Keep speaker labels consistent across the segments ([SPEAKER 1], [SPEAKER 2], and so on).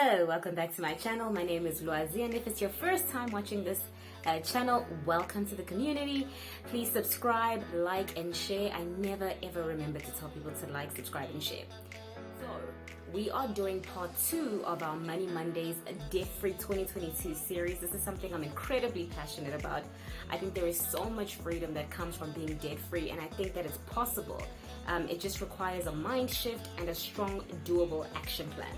[SPEAKER 1] Hello, welcome back to my channel. My name is Loazi, and if it's your first time watching this channel, welcome to the community. Please subscribe, like, and share. I never ever remember to tell people to like, subscribe, and share. So we are doing part 2 of our Money Mondays Debt-Free 2022 series. This is something I'm incredibly passionate about. I think there is so much freedom that comes from being debt-free, and I think that it's possible. It just requires a mind shift and a strong, doable action plan.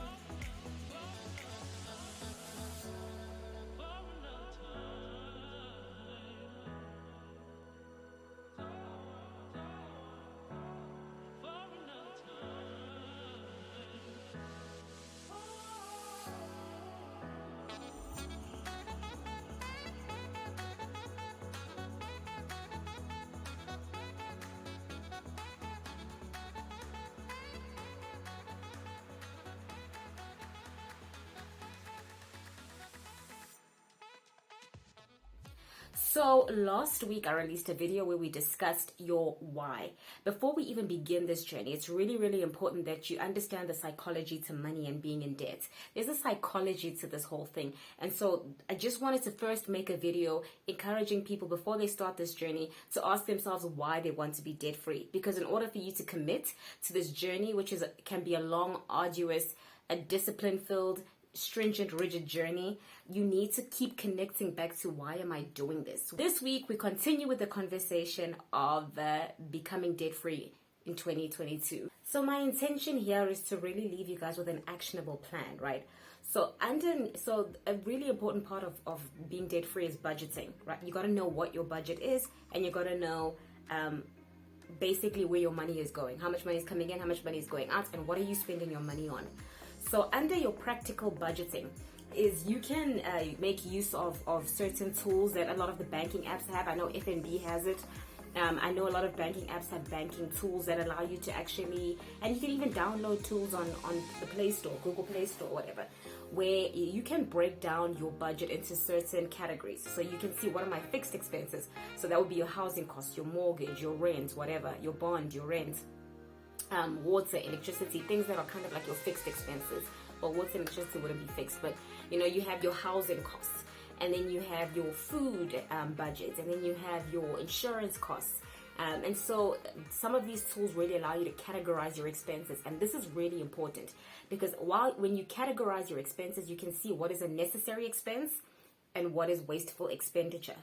[SPEAKER 1] So last week I released a video where we discussed your why. Before we even begin this journey, it's really important that you understand the psychology to money and being in debt. There's a psychology to this whole thing. And so I just wanted to first make a video encouraging people before they start this journey to ask themselves why they want to be debt free. Because in order for you to commit to this journey, which can be a long, arduous, a discipline filled, stringent, rigid journey, you need to keep connecting back to why am I doing this. This week we continue with the conversation of becoming debt free in 2022. So my intention here is to really leave you guys with an actionable plan, right? So a really important part of being debt free is budgeting, right? You got to know what your budget is, and you got to know basically where your money is going, how much money is coming in, how much money is going out, and what are you spending your money on. So under your practical budgeting is you can make use of certain tools that a lot of the banking apps have. I know FNB has it. I know a lot of banking apps have banking tools that allow you to actually, and you can even download tools on the Play Store, Google Play Store, whatever, where you can break down your budget into certain categories. So you can see what are my fixed expenses. So that would be your housing costs, your mortgage, your rent, whatever, your bond, your rent. Water, electricity, things that are kind of like your fixed expenses. Well, water and electricity wouldn't be fixed, but you have your housing costs, and then you have your food budget, and then you have your insurance costs. And so some of these tools really allow you to categorize your expenses, and this is really important because when you categorize your expenses, you can see what is a necessary expense and what is wasteful expenditure,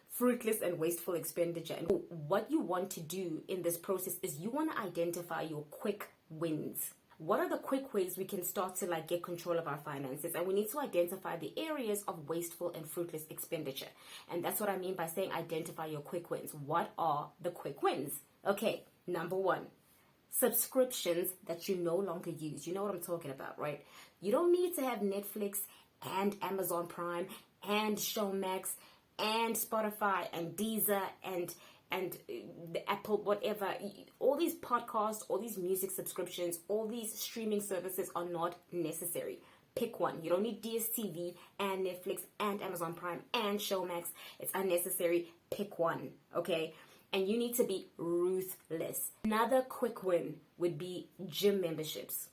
[SPEAKER 1] fruitless and wasteful expenditure. And what you want to do in this process is you want to identify your quick wins. What are the quick ways we can start to get control of our finances? And we need to identify the areas of wasteful and fruitless expenditure. And that's what I mean by saying identify your quick wins. What are the quick wins? Okay, number 1, subscriptions that you no longer use. You know what I'm talking about, right? You don't need to have Netflix and Amazon Prime and Showmax and Spotify and Deezer and the Apple, whatever. All these podcasts, all these music subscriptions, all these streaming services are not necessary. Pick one. You don't need DSTV and Netflix and Amazon Prime and Showmax. It's unnecessary. Pick one, okay? And you need to be ruthless. Another quick win would be gym memberships.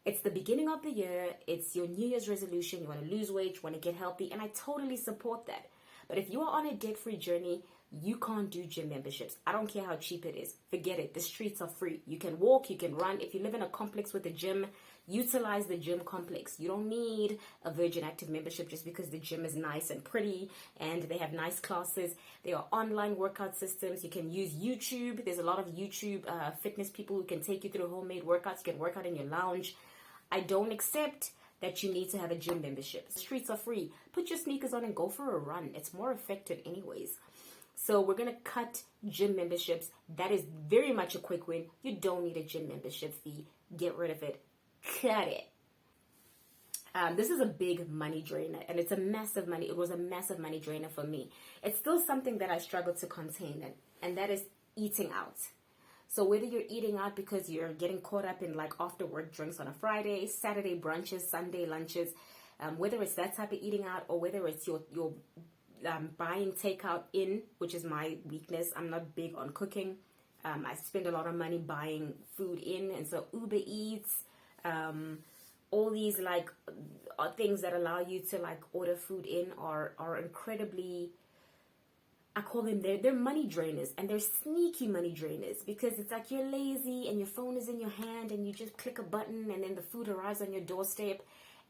[SPEAKER 1] It's the beginning of the year. It's your New Year's resolution. You want to lose weight, you want to get healthy, and I totally support that. But if you are on a debt-free journey, you can't do gym memberships. I don't care how cheap it is. Forget it. The streets are free. You can walk, you can run. If you live in a complex with a gym, utilize the gym complex. You don't need a Virgin Active membership just because the gym is nice and pretty and they have nice classes. There are online workout systems. You can use YouTube. There's a lot of YouTube fitness people who can take you through homemade workouts. You can work out in your lounge. I don't accept that you need to have a gym membership. The streets are free. Put your sneakers on and go for a run. It's more effective anyways. So we're going to cut gym memberships. That is very much a quick win. You don't need a gym membership fee. Get rid of it. Cut it. This is a big money drainer, and it's a massive money. It was a massive money drainer for me. It's still something that I struggle to contain, and that is eating out. So whether you're eating out because you're getting caught up in after work drinks on a Friday, Saturday brunches, Sunday lunches, whether it's that type of eating out or whether it's your buying takeout in, which is my weakness. I'm not big on cooking. I spend a lot of money buying food in, and so Uber Eats, all these like things that allow you to like order food in are incredibly, I call them, they're money drainers, and they're sneaky money drainers, because it's like you're lazy and your phone is in your hand and you just click a button and then the food arrives on your doorstep.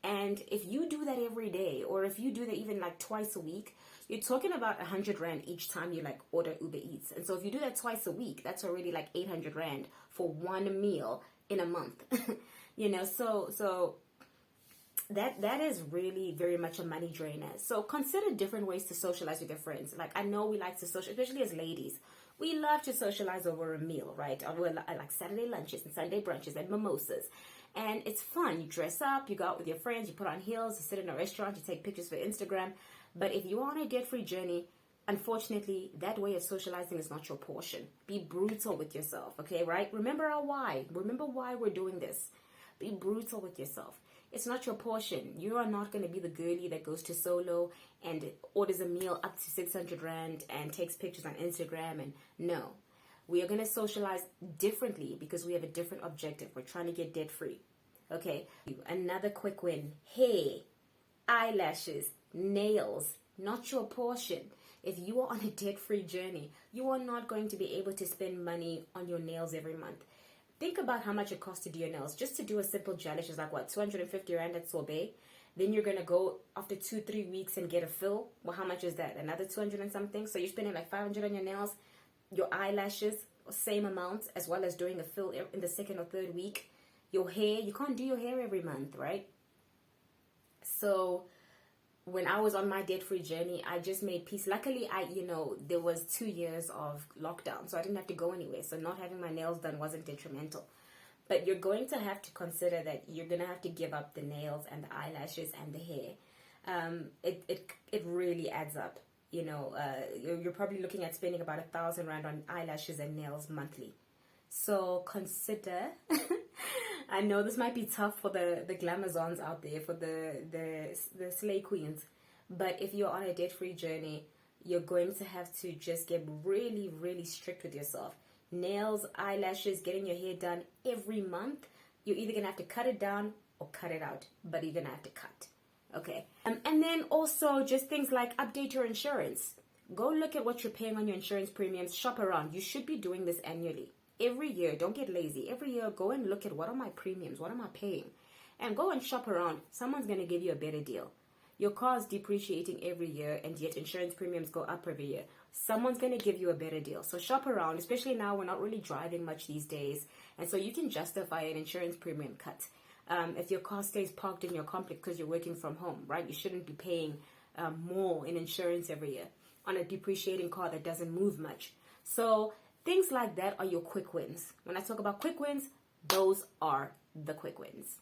[SPEAKER 1] And if you do that every day, or if you do that even like twice a week, you're talking about 100 Rand each time you like order Uber Eats. And so if you do that twice a week, that's already like 800 Rand for one meal in a month. So that is really very much a money drainer. So consider different ways to socialize with your friends. Like, I know we like to social, especially as ladies, we love to socialize over a meal, right? Or like Saturday lunches and Sunday brunches and mimosas. And it's fun. You dress up, you go out with your friends, you put on heels, you sit in a restaurant, you take pictures for Instagram. But if you're on a debt-free journey, unfortunately, that way of socializing is not your portion. Be brutal with yourself, okay, right? Remember our why. Remember why we're doing this. Be brutal with yourself. It's not your portion. You are not going to be the girlie that goes to Solo and orders a meal up to 600 Rand and takes pictures on Instagram. And no, we are going to socialize differently because we have a different objective. We're trying to get debt free. Okay. Another quick win. Hair, eyelashes, nails, not your portion. If you are on a debt free journey, you are not going to be able to spend money on your nails every month. Think about how much it costs to do your nails. Just to do a simple gelish is like what, 250 Rand at Sorbet. Then you're going to go after 2-3 weeks and get a fill. Well, how much is that? Another 200 and something. So you're spending like 500 on your nails. Your eyelashes, same amount, as well as doing a fill in the second or third week. Your hair, you can't do your hair every month, right? So when I was on my debt-free journey, I just made peace. Luckily, there was 2 years of lockdown, so I didn't have to go anywhere. So not having my nails done wasn't detrimental. But you're going to have to consider that you're going to have to give up the nails and the eyelashes and the hair. It really adds up. You're probably looking at spending about 1,000 Rand on eyelashes and nails monthly. So consider. I know this might be tough for the glamazons out there, for the slay queens, but if you're on a debt-free journey, you're going to have to just get really, really strict with yourself. Nails, eyelashes, getting your hair done every month, you're either going to have to cut it down or cut it out, but you're going to have to cut. Okay. And then also just things like update your insurance. Go look at what you're paying on your insurance premiums. Shop around. You should be doing this annually. Every year, don't get lazy. Every year, go and look at what are my premiums, what am I paying? And go and shop around. Someone's going to give you a better deal. Your car is depreciating every year, and yet insurance premiums go up every year. Someone's going to give you a better deal. So shop around, especially now we're not really driving much these days. And so you can justify an insurance premium cut. If your car stays parked in your complex because you're working from home, right? You shouldn't be paying more in insurance every year on a depreciating car that doesn't move much. So things like that are your quick wins. When I talk about quick wins, those are the quick wins.